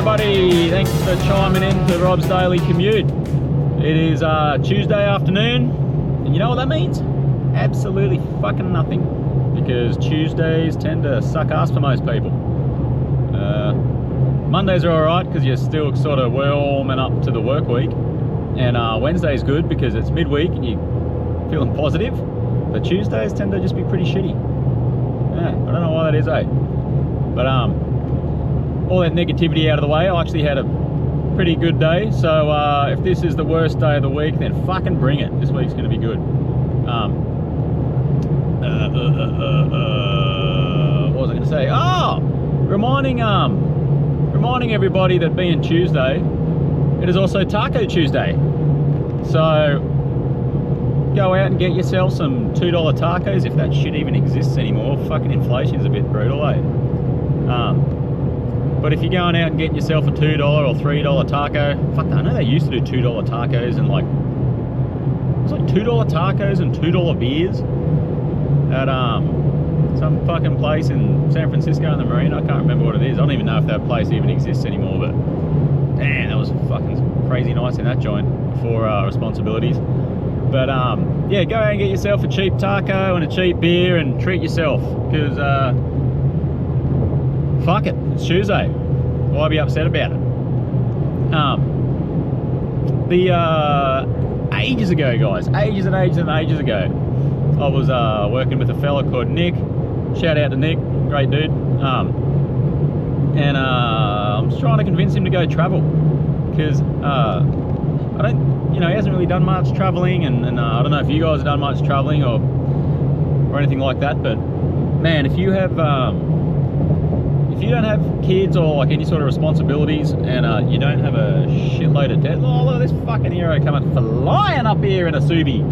everybody. Thanks for chiming in to Rob's Daily Commute. It is Tuesday afternoon, and you know what that means? Absolutely fucking nothing, because Tuesdays tend to suck ass for most people. Mondays are alright because you're still sort of warming up to the work week, and Wednesday's good because it's midweek and you're feeling positive, but Tuesdays tend to just be pretty shitty. Yeah, I don't know why that is, eh? But all that negativity out of the way, I actually had a pretty good day. So if this is the worst day of the week, then fucking bring it. This week's going to be good. What was I going to say? Oh, reminding everybody that being Tuesday, it is also Taco Tuesday. So go out and get yourself some $2 tacos, if that shit even exists anymore. Fucking inflation's a bit brutal, eh? But if you're going out and getting yourself a $2 or $3 taco, fuck, I know they used to do $2 tacos and like, it was like $2 tacos and $2 beers at some fucking place in San Francisco in the Marina. I can't remember what it is. I don't even know if that place even exists anymore, but damn, that was fucking crazy nights in that joint before responsibilities. But yeah, go out and get yourself a cheap taco and a cheap beer and treat yourself, because fuck it, it's Tuesday. Why be upset about it? Ages ago, guys, ages and ages ago, I was working with a fella called Nick. Shout out to Nick, great dude. And I'm just trying to convince him to go travel, because I don't, he hasn't really done much traveling, and I don't know if you guys have done much traveling or anything like that, but man, if you have if you don't have kids or like any sort of responsibilities, and you don't have a shitload of debt, oh, look at this fucking hero coming flying up here in a Subi.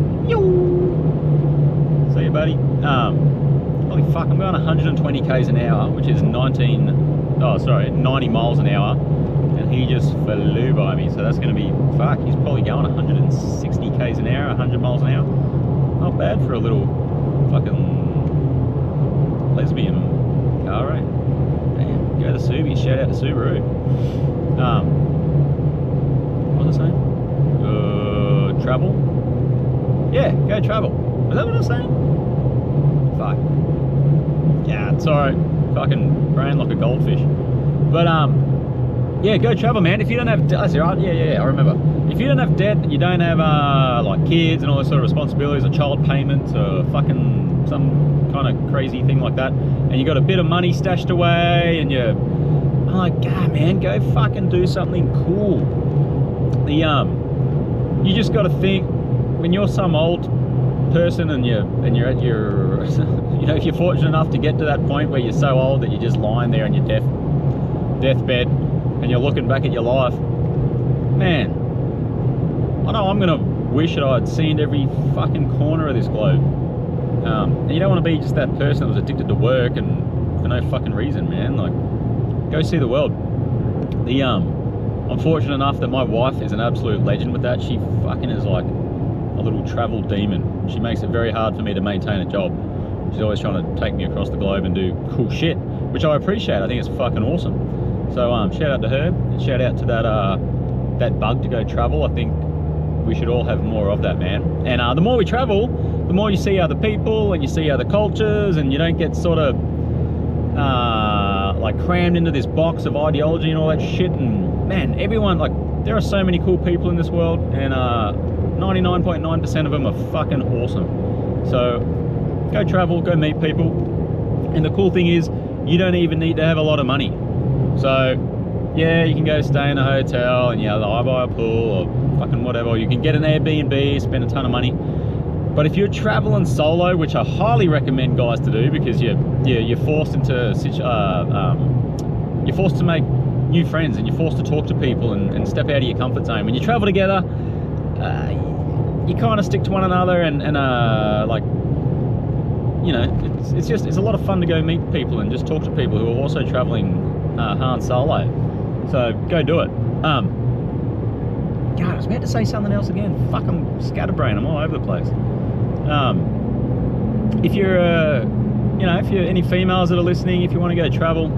See you, buddy. Holy fuck, I'm going 120 k's an hour, which is 90 miles an hour, and he just flew by me. So that's going to be, fuck, he's probably going 160 k's an hour, 100 miles an hour. Not bad for a little fucking lesbian car, right? Damn, go to Subi, shout out to Subaru. What was I saying? Travel? Yeah, go travel. Was that what I was saying? Fuck. Yeah, it's alright. Fucking brain like a goldfish. But yeah, go travel, man. If you don't have, that's right. Yeah, I remember. If you don't have debt, and you don't have like kids and all those sort of responsibilities, or child payments, or fucking some kind of crazy thing like that, and you got a bit of money stashed away, and I'm like, God, man, go fucking do something cool. You just got to think, when you're some old person and you're at your if you're fortunate enough to get to that point where you're so old that you're just lying there on your deathbed and you're looking back at your life, man, I know I'm gonna wish that I'd seen every fucking corner of this globe. And you don't want to be just that person that was addicted to work and for no fucking reason, man. Like, go see the world. I'm fortunate enough that my wife is an absolute legend with that. She fucking is like a little travel demon. She makes it very hard for me to maintain a job. She's always trying to take me across the globe and do cool shit, which I appreciate. I think it's fucking awesome. So shout out to her, and shout out to that bug to go travel. I think we should all have more of that, man. And the more we travel, the more you see other people and you see other cultures, and you don't get sort of like crammed into this box of ideology and all that shit. And man, everyone, like, there are so many cool people in this world, and 99.9% of them are fucking awesome. So go travel, go meet people. And the cool thing is, you don't even need to have a lot of money. So yeah, you can go stay in a hotel and I buy a pool or fucking whatever. Or you can get an Airbnb, spend a ton of money. But if you're traveling solo, which I highly recommend guys to do, because you're forced into you're forced to make new friends, and you're forced to talk to people and step out of your comfort zone. When you travel together, you kind of stick to one another, and like, it's a lot of fun to go meet people and just talk to people who are also traveling Han Solo. So go do it. God, I was about to say something else again. Fuck, I'm scatterbrained. I'm all over the place. If you're if you're any females that are listening, if you want to go travel,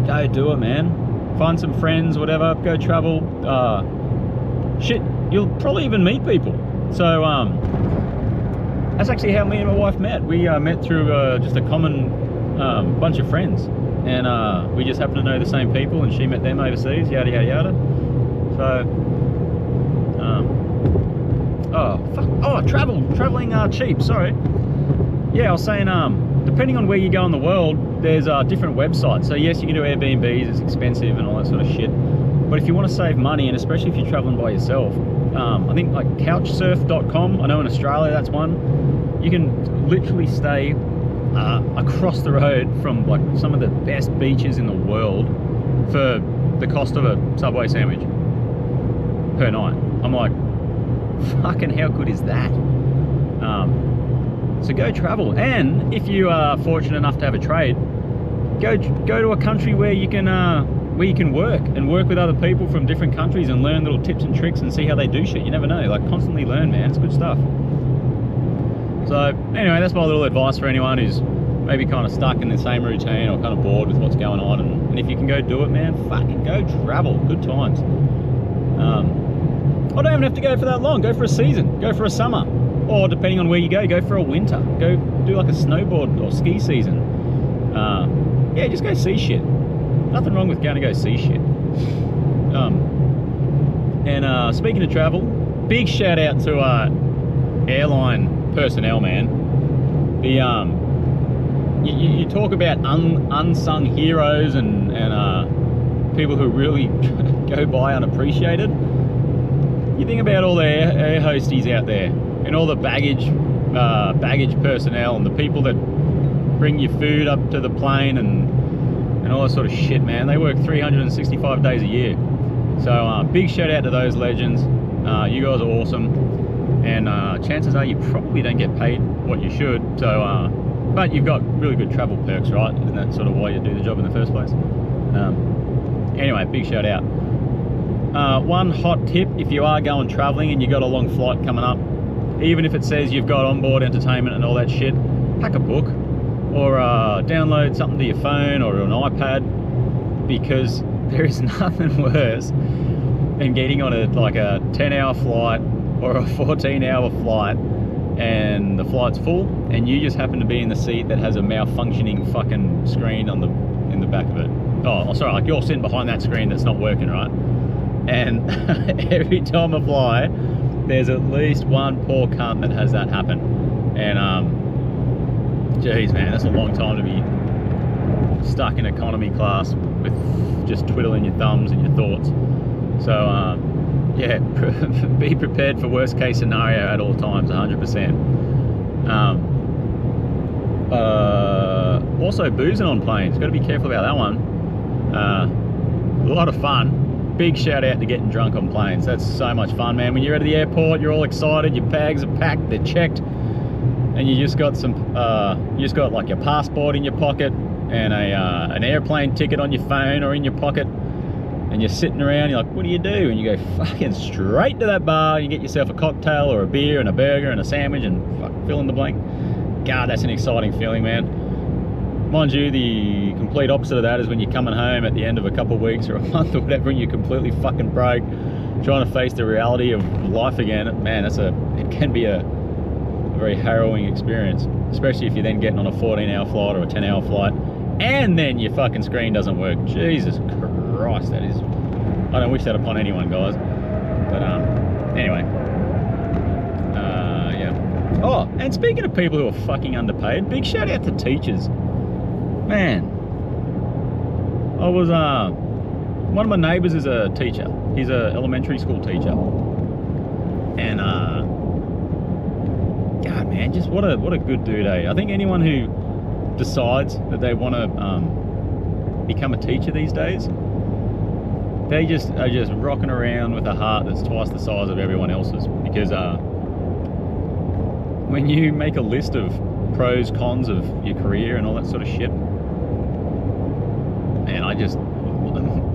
go do it, man. find some friends, whatever, go travel. Shit, you'll probably even meet people. So that's actually how me and my wife met. We met through just a common bunch of friends, and we just happened to know the same people, and she met them overseas, yada yada yada. So traveling cheap, sorry. Yeah, I was saying depending on where you go in the world, there's different websites. So yes, you can do Airbnbs, it's expensive and all that sort of shit, but if you want to save money, and especially if you're traveling by yourself, I think like couchsurf.com, I know in Australia that's one. You can literally stay across the road from like some of the best beaches in the world for the cost of a Subway sandwich per night. I'm like, fucking how good is that? So go travel, and if you are fortunate enough to have a trade, go to a country where you can work with other people from different countries and learn little tips and tricks and see how they do shit. You never know, like constantly learn, man. It's good stuff. So anyway, that's my little advice for anyone who's maybe kind of stuck in the same routine or kind of bored with what's going on, and if you can go do it, man, fucking go travel. Good times. I don't even have to go for that long. Go for a season, go for a summer, or depending on where you go for a winter. Go do like a snowboard or ski season. Yeah, just go see shit. Nothing wrong with going to go see shit. And speaking of travel, big shout out to airline personnel, man. The you talk about unsung heroes and people who really go by unappreciated. You think about all the air hosties out there, and all the baggage personnel, and the people that bring your food up to the plane, and all that sort of shit, man. They work 365 days a year. So big shout out to those legends. You guys are awesome, and chances are you probably don't get paid what you should. So, but you've got really good travel perks, right? Isn't that sort of why you do the job in the first place? Anyway, big shout out. One hot tip, if you are going traveling and you got a long flight coming up, even if it says you've got onboard entertainment and all that shit, pack a book, or download something to your phone or an iPad, because there is nothing worse than getting on a 10-hour flight or a 14-hour flight, and the flight's full, and you just happen to be in the seat that has a malfunctioning fucking screen in the back of it. Oh, sorry, like you're sitting behind that screen that's not working, right? And every time I fly, there's at least one poor cunt that has that happen. And geez, man, that's a long time to be stuck in economy class with just twiddling your thumbs and your thoughts. So yeah, be prepared for worst case scenario at all times, 100%. Also boozing on planes, got to be careful about that one. A lot of fun. Big shout out to getting drunk on planes. That's so much fun, man. When you're at the airport, you're all excited, your bags are packed, they're checked, and you just got like your passport in your pocket and an airplane ticket on your phone or in your pocket, and you're sitting around, you're like, what do? And you go fucking straight to that bar, you get yourself a cocktail or a beer and a burger and a sandwich and fuck, fill in the blank. God, that's an exciting feeling, man. Mind you, the complete opposite of that is when you're coming home at the end of a couple of weeks or a month or whatever, and you're completely fucking broke, trying to face the reality of life again. Man, it can be a very harrowing experience, especially if you're then getting on a 14-hour flight or a 10-hour flight, and then your fucking screen doesn't work. Jesus Christ, that is... I don't wish that upon anyone, guys. But anyway. Yeah. Oh, and speaking of people who are fucking underpaid, big shout out to teachers. Man, I was one of my neighbours is a teacher. He's a elementary school teacher, and God, man, just what a good dude, eh? I think anyone who decides that they want to become a teacher these days, they are just rocking around with a heart that's twice the size of everyone else's, because when you make a list of pros, cons of your career and all that sort of shit, man,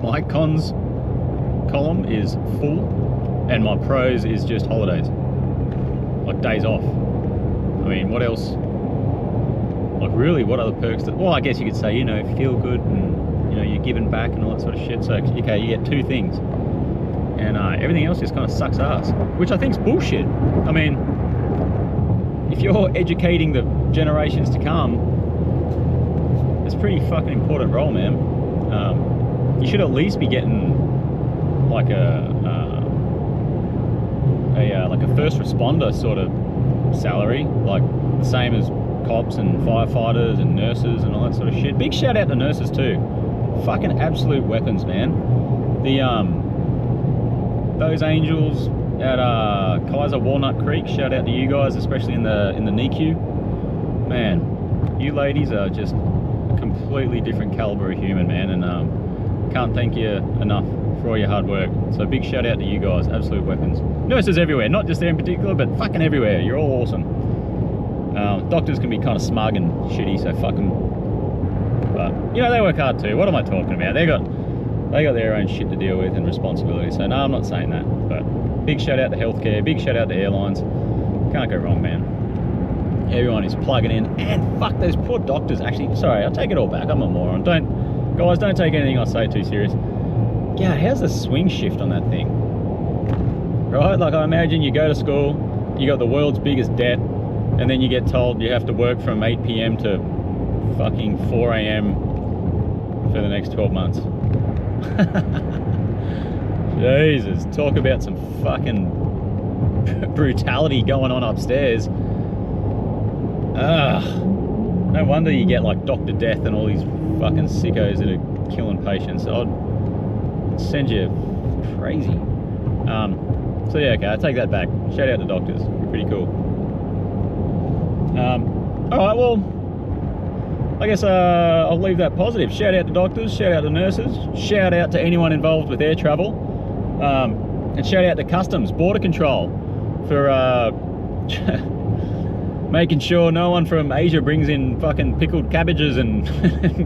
my cons column is full, and my pros is just holidays, like days off. I mean, what else? Like, really, what other perks well, I guess you could say, you know, feel good and, you know, you're giving back and all that sort of shit. So, okay, you get two things. And everything else just kind of sucks ass, which I think is bullshit. I mean, if you're educating the generations to come, it's a pretty fucking important role, man. You should at least be getting like a first responder sort of salary, like the same as cops and firefighters and nurses and all that sort of shit. Big shout out to nurses too. Fucking absolute weapons, man. Those angels at Kaiser Walnut Creek, shout out to you guys, especially in the NICU. Man, you ladies are just a completely different caliber of human, man, and can't thank you enough for all your hard work. So big shout out to you guys, absolute weapons. Nurses everywhere, not just there in particular, but fucking everywhere. You're all awesome. Doctors can be kind of smug and shitty, so fuck them. But you know, they work hard too. What am I talking about? They got their own shit to deal with and responsibility. So no, I'm not saying that. But big shout out to healthcare, big shout out to airlines. Can't go wrong, man. Everyone is plugging in, and fuck those poor doctors. Actually, sorry, I'll take it all back. I'm a moron. Guys, don't take anything I say too serious. Yeah, how's the swing shift on that thing? Right, like I imagine you go to school, you got the world's biggest debt, and then you get told you have to work from 8 PM to fucking 4 AM for the next 12 months. Jesus, talk about some fucking brutality going on upstairs. No wonder you get like Dr. Death and all these fucking sickos that are killing patients. I'd send you crazy. So yeah, okay, I take that back. Shout out to doctors, pretty cool. Alright, well, I guess I'll leave that positive. Shout out to doctors, shout out to nurses, shout out to anyone involved with air travel, and shout out to customs, border control, for making sure no one from Asia brings in fucking pickled cabbages and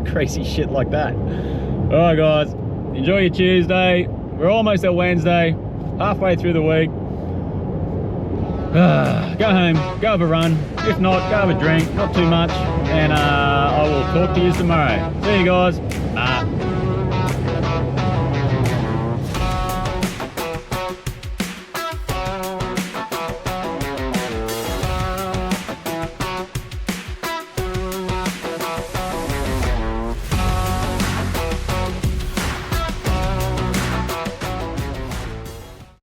crazy shit like that. Alright guys, enjoy your Tuesday. We're almost at Wednesday, halfway through the week. Go home, go have a run. If not, go have a drink, not too much. And I will talk to you tomorrow. See you guys. Bye.